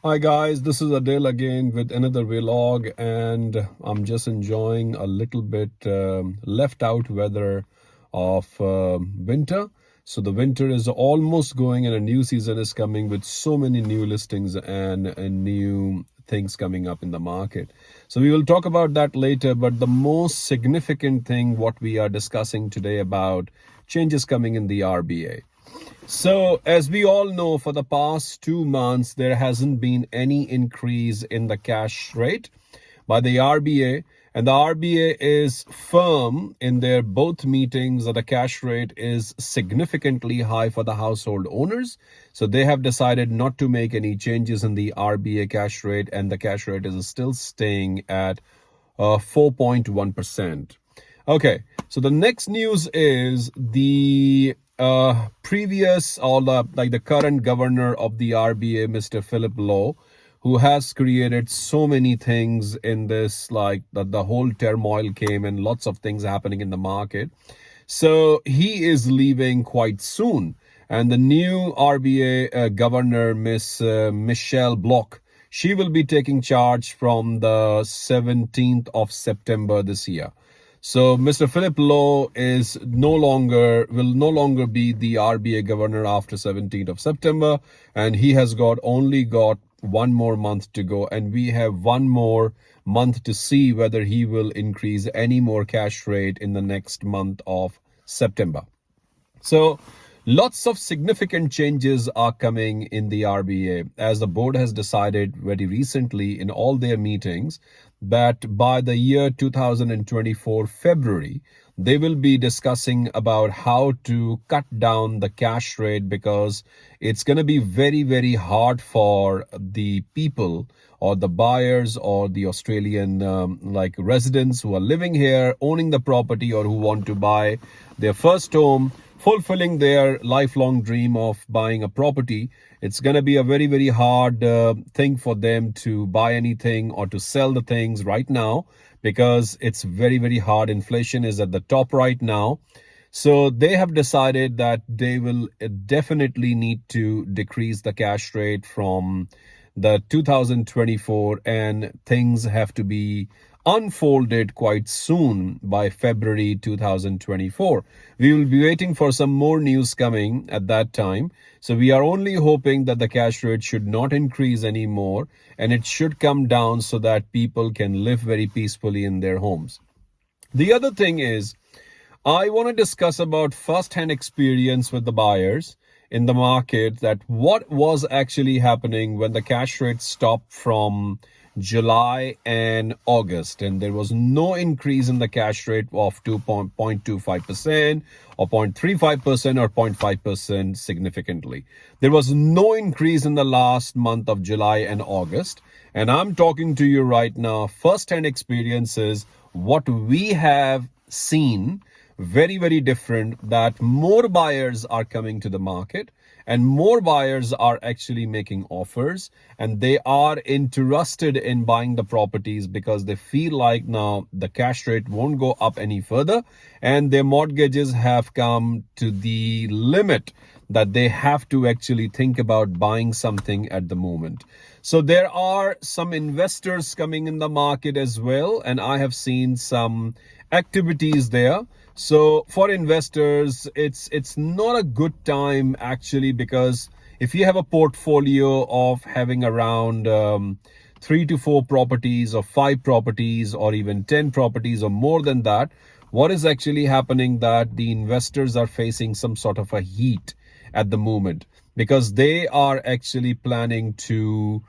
Hi guys, this is Adele again with another vlog, and I'm just enjoying a little bit left out weather of winter. So the winter is almost going and a new season is coming with so many new listings and new things coming up in the market. So we will talk about that later, but the most significant thing what we are discussing today about changes coming in the RBA. So, as we all know, for the past 2 months, there hasn't been any increase in the cash rate by the RBA. And the RBA is firm in their both meetings that the cash rate is significantly high for the household owners. So they have decided not to make any changes in the RBA cash rate, and the cash rate is still staying at 4.1%. Okay, so the next news is the previous or the current governor of the RBA, Mr. Philip Lowe, who has created so many things in this, like that the whole turmoil came and lots of things happening in the market. So he is leaving quite soon, and the new RBA governor, Miss Michelle Bloch, she will be taking charge from the 17th of September this year. So Mr. Philip Lowe will no longer be the RBA governor after 17th of September, and he has only got one more month to go, and we have one more month to see whether he will increase any more cash rate in the next month of September. So lots of significant changes are coming in the RBA, as the board has decided very recently in all their meetings that by the year 2024 February, they will be discussing about how to cut down the cash rate, because it's going to be very, very hard for the people or the buyers or the Australian residents who are living here, owning the property, or who want to buy their first home, fulfilling their lifelong dream of buying a property. It's going to be a very, very hard thing for them to buy anything or to sell the things right now, because it's very, very hard. Inflation is at the top right now. So they have decided that they will definitely need to decrease the cash rate from the 2024, and things have to be unfolded quite soon by February 2024. We will be waiting for some more news coming at that time. So we are only hoping that the cash rate should not increase anymore, and it should come down so that people can live very peacefully in their homes. The other thing is, I want to discuss about first-hand experience with the buyers in the market, that what was actually happening when the cash rate stopped from July and August, and there was no increase in the cash rate of 2.25% or 0.35% or 0.5% significantly. There was no increase in the last month of July and August. And I'm talking to you right now, first-hand experiences, what we have seen, very, very different, that more buyers are coming to the market and more buyers are actually making offers, and they are interested in buying the properties because they feel like now the cash rate won't go up any further, and their mortgages have come to the limit that they have to actually think about buying something at the moment. So there are some investors coming in the market as well, and I have seen some activities there. So for investors, it's not a good time actually, because if you have a portfolio of having around 3 to 4 properties or 5 properties or even 10 properties or more than that, what is actually happening that the investors are facing some sort of a heat at the moment, because they are actually planning to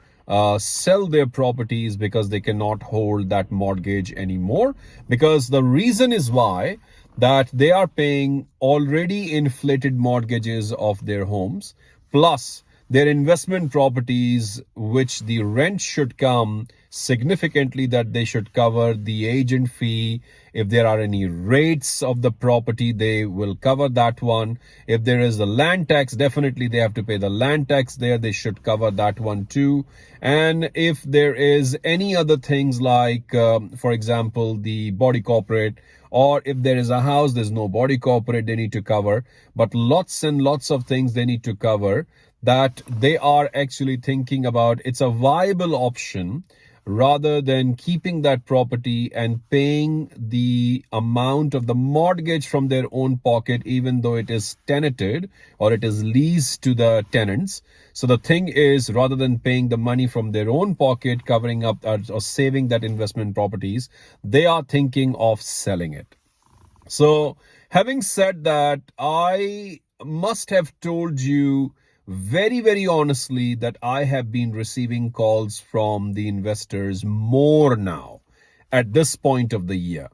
sell their properties because they cannot hold that mortgage anymore, because the reason is why that they are paying already inflated mortgages of their homes, plus their investment properties, which the rent should come significantly, that they should cover the agent fee. If there are any rates of the property, they will cover that one. If there is a land tax, definitely they have to pay the land tax there. They should cover that one too. And if there is any other things like, for example, the body corporate, or if there is a house, there's no body corporate they need to cover, but lots and lots of things they need to cover. that they are actually thinking about it's a viable option rather than keeping that property and paying the amount of the mortgage from their own pocket, even though it is tenanted or it is leased to the tenants. So the thing is, rather than paying the money from their own pocket, covering up or saving that investment properties, they are thinking of selling it. So, having said that, I must have told you very, very honestly that I have been receiving calls from the investors more now at this point of the year.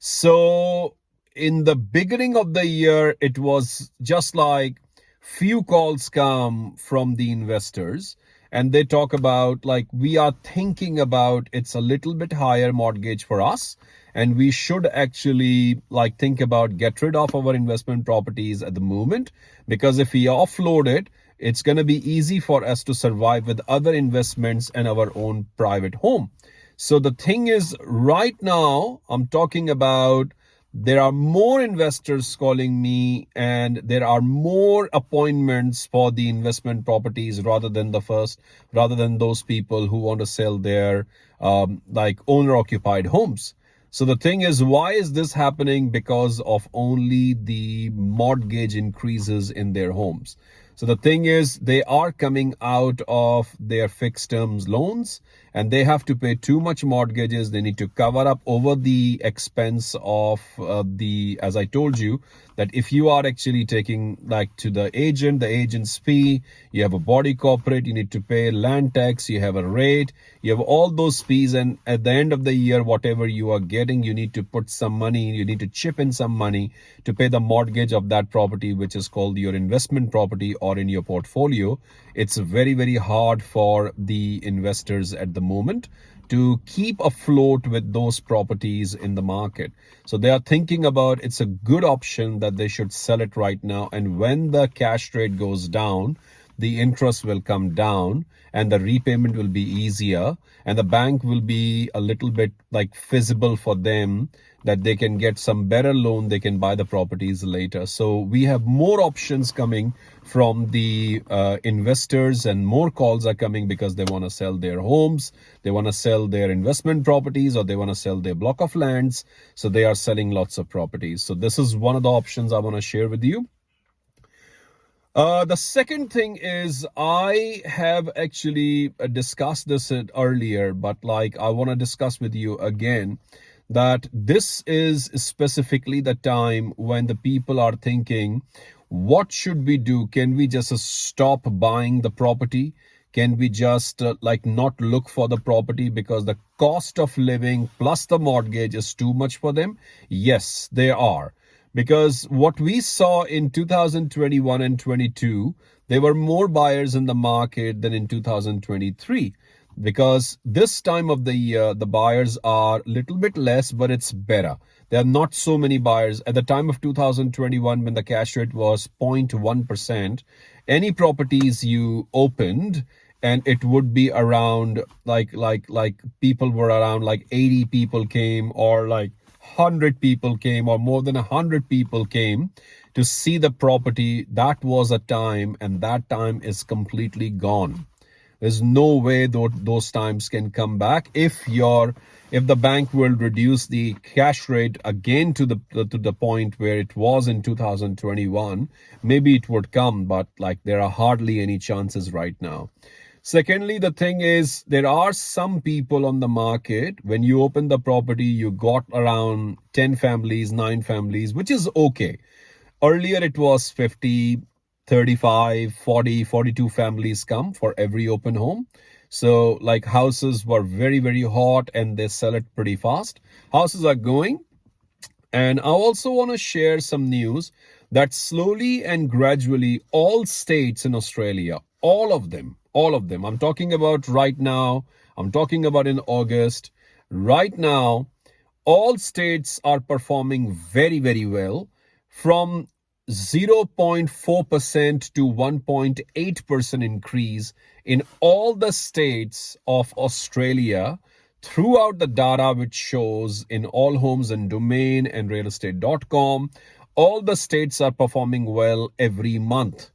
So, in the beginning of the year, it was just like few calls come from the investors, and they talk about like we are thinking about it's a little bit higher mortgage for us, and we should actually like think about get rid of our investment properties at the moment, because if we offload it, it's going to be easy for us to survive with other investments and our own private home. So the thing is, right now I'm talking about there are more investors calling me, and there are more appointments for the investment properties rather than those people who want to sell their like owner occupied homes. So the thing is, why is this happening? Because of only the mortgage increases in their homes. So the thing is, they are coming out of their fixed terms loans, and they have to pay too much mortgages. They need to cover up over the expense of as I told you, that if you are actually taking like to the agent's fee, you have a body corporate, you need to pay land tax, you have a rate, you have all those fees. And at the end of the year, whatever you are getting, you need to put some money, you need to chip in some money to pay the mortgage of that property, which is called your investment property or in your portfolio. It's very, very hard for the investors at the moment to keep afloat with those properties in the market. So they are thinking about it's a good option that they should sell it right now. And when the cash rate goes down, the interest will come down and the repayment will be easier, and the bank will be a little bit like feasible for them, that they can get some better loan, they can buy the properties later. So we have more options coming from the investors, and more calls are coming because they want to sell their homes, they want to sell their investment properties, or they want to sell their block of lands. So they are selling lots of properties. So this is one of the options I want to share with you. The second thing is, I have actually discussed this earlier, but like I want to discuss with you again, that this is specifically the time when the people are thinking, what should we do? Can we just stop buying the property? Can we just like not look for the property because the cost of living plus the mortgage is too much for them? Yes, they are. Because what we saw in 2021 and 22, there were more buyers in the market than in 2023. Because this time of the year, the buyers are a little bit less, but it's better. There are not so many buyers. At the time of 2021, when the cash rate was 0.1%, any properties you opened, and it would be around like people were around like 80 people came, or like 100 people came, or more than 100 people came to see the property. That was a time, and that time is completely gone. There's no way those times can come back. If the bank will reduce the cash rate again to the point where it was in 2021, maybe it would come, but like there are hardly any chances right now. Secondly, the thing is, there are some people on the market. When you open the property, you got around 10 families, 9 families, which is okay. Earlier, it was 50, 35, 40, 42 families come for every open home. So like houses were very, very hot, and they sell it pretty fast. Houses are going. And I also want to share some news that slowly and gradually all states in Australia, all of them, I'm talking about right now, I'm talking about in August, right now, all states are performing very, very well, from 0.4% to 1.8% increase in all the states of Australia throughout the data, which shows in All Homes and Domain and realestate.com. All the states are performing well every month.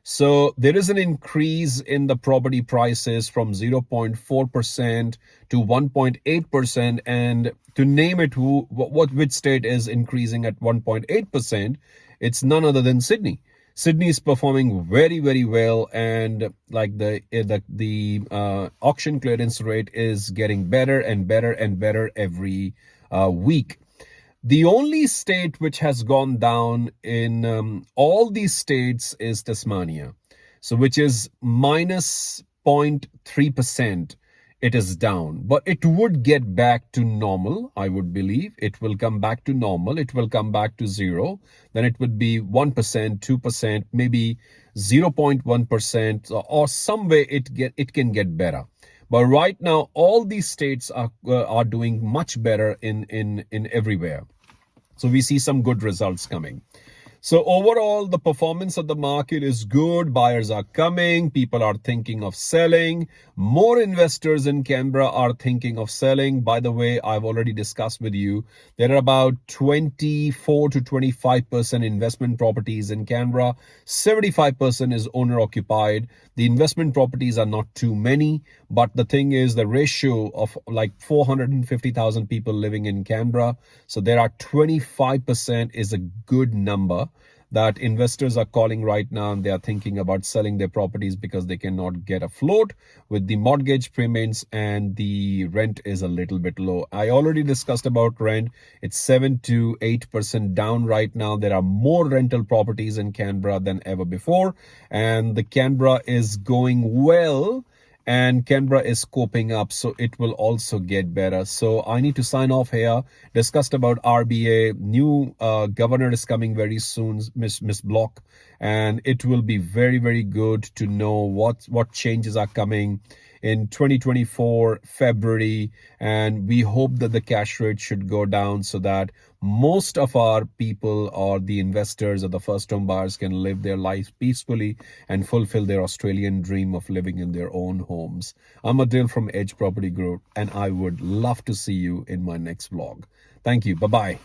So there is an increase in the property prices from 0.4% to 1.8%. And to name it, which state is increasing at 1.8%, it's none other than Sydney. Sydney is performing very, very well, and like the auction clearance rate is getting better and better and better every week. The only state which has gone down in all these states is Tasmania. So which is minus 0.3%. It is down, but it would get back to normal. I would believe it will come back to normal. It will come back to zero. Then it would be 1%, 2%, maybe 0.1%, or some way it can get better. But right now, all these states are doing much better in everywhere. So we see some good results coming. So overall, the performance of the market is good. Buyers are coming. People are thinking of selling. More investors in Canberra are thinking of selling. By the way, I've already discussed with you, there are about 24 to 25% investment properties in Canberra. 75% is owner occupied. The investment properties are not too many, but the thing is the ratio of like 450,000 people living in Canberra. So there are 25% is a good number that investors are calling right now, and they are thinking about selling their properties because they cannot get a float with the mortgage payments, and the rent is a little bit low. I already discussed about rent. It's 7 to 8% down right now. There are more rental properties in Canberra than ever before, and the Canberra is going well, and Canberra is coping up, so it will also get better. So I need to sign off here. Discussed about RBA. New governor is coming very soon, Miss Block, and it will be very, very good to know what changes are coming in 2024 February, and we hope that the cash rate should go down so that most of our people or the investors or the first home buyers can live their life peacefully and fulfill their Australian dream of living in their own homes. I'm Adil from Edge Property Group, and I would love to see you in my next vlog. Thank you. Bye-bye.